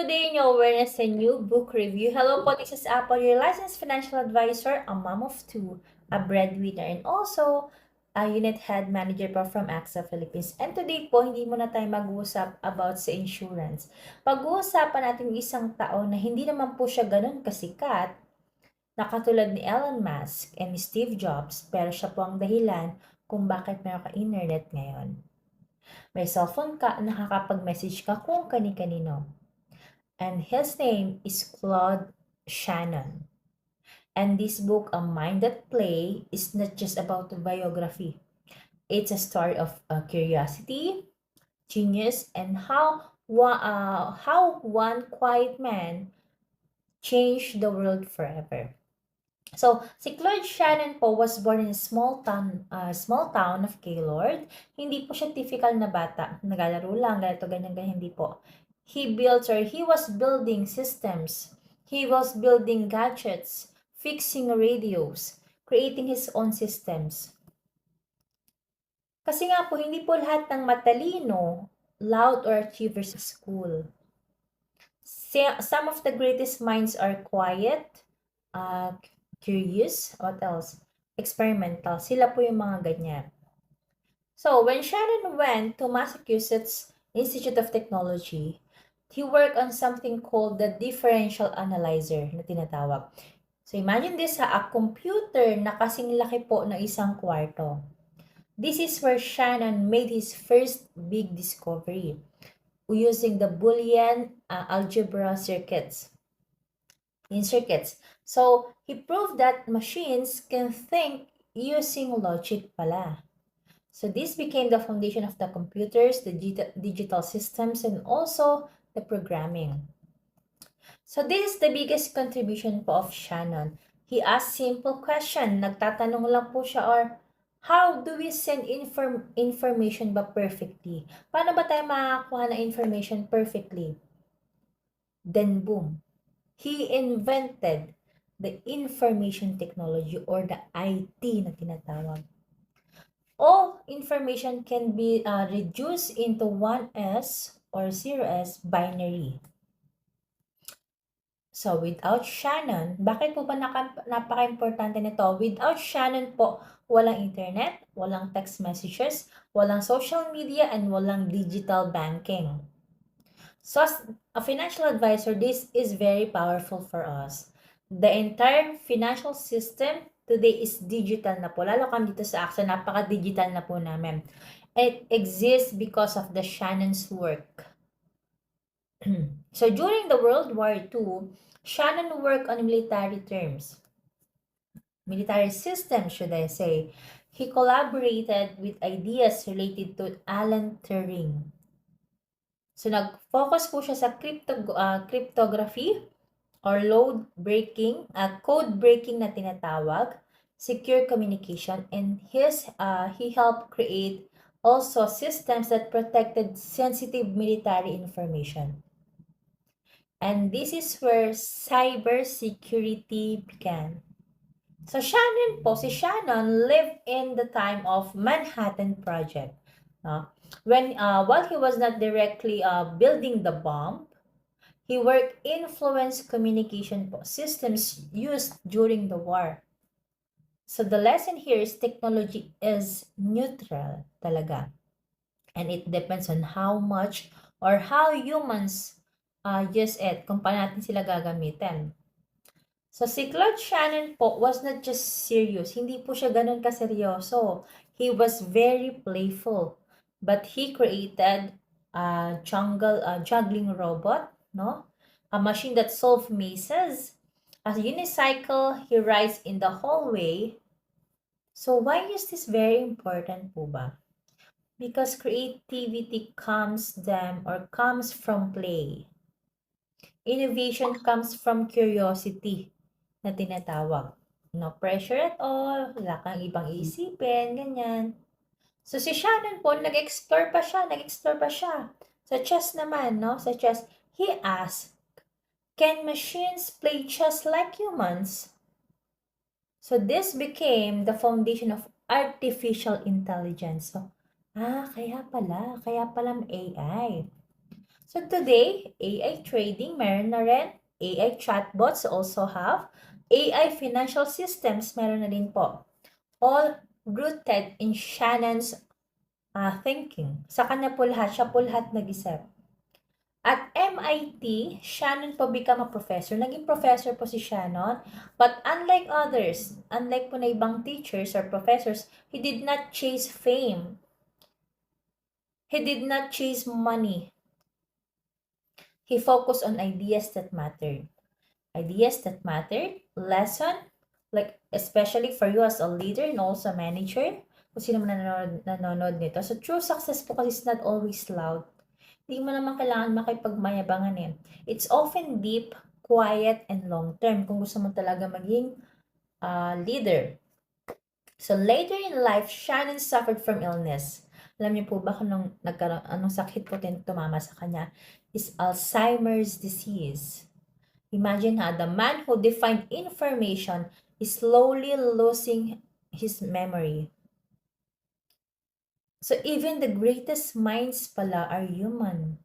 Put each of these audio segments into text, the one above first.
Today in your awareness and new book review. Hello po, this is Apple, your licensed financial advisor, a mom of two, a breadwinner, and also a unit head manager po from AXA Philippines. And today po, hindi muna tayo mag-uusap about sa insurance. Pag-uusapan natin yung isang tao na hindi naman po siya ganun kasikat, na katulad ni Elon Musk and ni Steve Jobs, pero siya po ang dahilan kung bakit meron ka internet ngayon. May cellphone ka, nakakapag-message ka kung kani-kanino. And his name is Claude Shannon. And this book, A Mind That Play, is not just about a biography. It's a story of curiosity, genius, and how one quiet man changed the world forever. So, si Claude Shannon po was born in a small town of Gaylord. Hindi po siya typical na bata. Naglalaro lang, ganito, ganyan, ganyan, hindi po. He was building systems. He was building gadgets, fixing radios, creating his own systems. Kasi nga po, hindi po lahat ng matalino, loud, or achievers sa school. Some of the greatest minds are quiet, curious, what else? Experimental. Sila po yung mga ganyan. So, when Shannon went to Massachusetts Institute of Technology, he worked on something called the differential analyzer na tinatawag. So, imagine this a computer na kasing laki po ng isang kwarto. This is where Shannon made his first big discovery using the Boolean algebra circuits. So, he proved that machines can think using logic pala. So, this became the foundation of the computers, the digital systems, and also the programming. So, this is the biggest contribution po of Shannon. He asked simple question. Nagtatanong lang po siya, or how do we send information ba perfectly? Paano ba tayo makakakuha na information perfectly? Then, boom. He invented the information technology or the IT na tinatawag. All information can be reduced into 1S or 0S binary. So, without Shannon, bakit po ba napaka-importante nito? Without Shannon po, walang internet, walang text messages, walang social media, and walang digital banking. So, as a financial advisor, this is very powerful for us. The entire financial system today is digital na po. Lalo kami dito sa AXA, napaka-digital na po namin. It exists because of the Shannon's work. So, during the World War II, Shannon worked on military systems, should I say. He collaborated with ideas related to Alan Turing. So, nag-focus po siya sa cryptography or code breaking na tinatawag, secure communication, and he helped create also systems that protected sensitive military information. And this is where cybersecurity began. So, si Shannon lived in the time of Manhattan Project. While he was not directly building the bomb, he worked influence communication systems used during the war. So the lesson here is technology is neutral talaga. And it depends on how much or how humans use it, kung paano natin sila gagamitin. So si Claude Shannon po was not just serious. Hindi po siya ganun kaseryoso. He was very playful. But he created a juggling robot, no? A machine that solved mazes. A unicycle he rides in the hallway. So why is this very important po ba? Because creativity comes from play. Innovation comes from curiosity na tinatawag. No pressure at all, wala kang ibang iisipin, ganyan. So, si Shannon po, nag-explore pa siya. Sa chess naman, no? Sa chess, he asked, can machines play chess like humans? So, this became the foundation of artificial intelligence. So, kaya pala AI. So today, AI trading, meron na rin. AI chatbots also have. AI financial systems, meron na din po. All rooted in Shannon's thinking. Sa kanya po lahat, siya po lahat nag-isip. At MIT, Shannon po become a professor. Naging professor po si Shannon. But unlike others, unlike po na ibang teachers or professors, he did not chase fame. He did not chase money. He focused on ideas that mattered. Ideas that mattered, lesson, like especially for you as a leader and also a manager, kung sino man nanonood nito. So true success po kasi is not always loud. Hindi mo naman kailangan makipagmayabangan eh. It's often deep, quiet, and long-term kung gusto mo talaga maging leader. So later in life, Shannon suffered from illness. Alam niyo po ba kung anong sakit po tumama sa kanya? Is Alzheimer's disease. Imagine the man who defined information is slowly losing his memory. So even the greatest minds pala are human.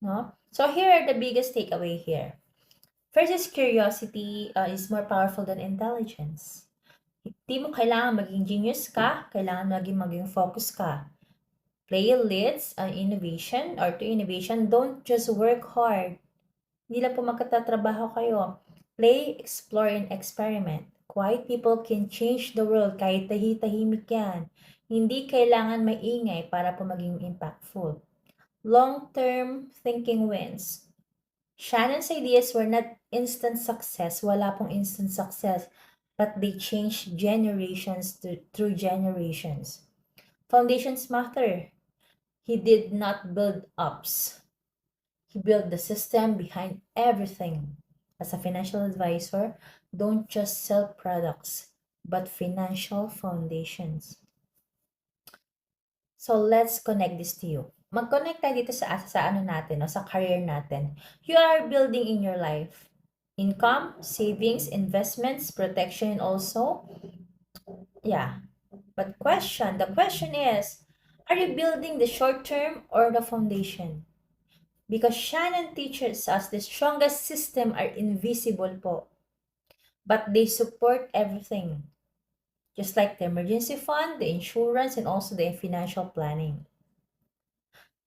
No? So here are the biggest takeaway here. First is curiosity is more powerful than intelligence. Hindi mo kailangan maging genius ka, kailangan maging focus ka. Play leads innovation or to innovation, don't just work hard. Hindi lang po magkatatrabaho kayo. Play, explore, and experiment. Quiet people can change the world kahit tahimik yan. Hindi kailangan maingay para po maging impactful. Long-term thinking wins. Shannon's ideas were not instant success. Wala pong instant success. But they changed generations through generations. Foundations matter. He did not build ups. He built the system behind everything. As a financial advisor, don't just sell products, but financial foundations. So let's connect this to you. Mag-connect tayo dito sa ano natin, no? Sa career natin. You are building in your life. Income, savings, investments, protection also. Yeah. But the question is, are you building the short term or the foundation? Because Shannon teaches us the strongest system are invisible po. But they support everything. Just like the emergency fund, the insurance, and also the financial planning.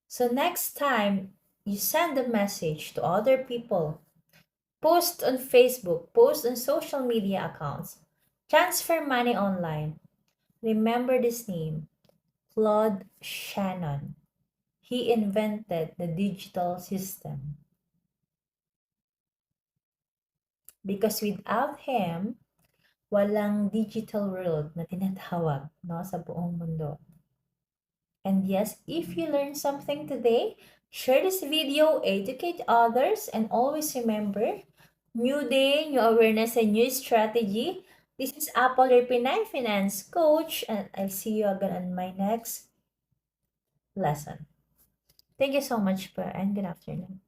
So next time you send a message to other people, post on Facebook, post on social media accounts, transfer money online, remember this name, Claude Shannon. He invented the digital system. Because without him, walang digital world na tinatawag, no, sa buong mundo. And yes, if you learned something today, share this video, educate others, and always remember, new day, new awareness, and new strategy. This is Apple, your Pinay Finance Coach, and I'll see you again on my next lesson. Thank you so much, and good afternoon.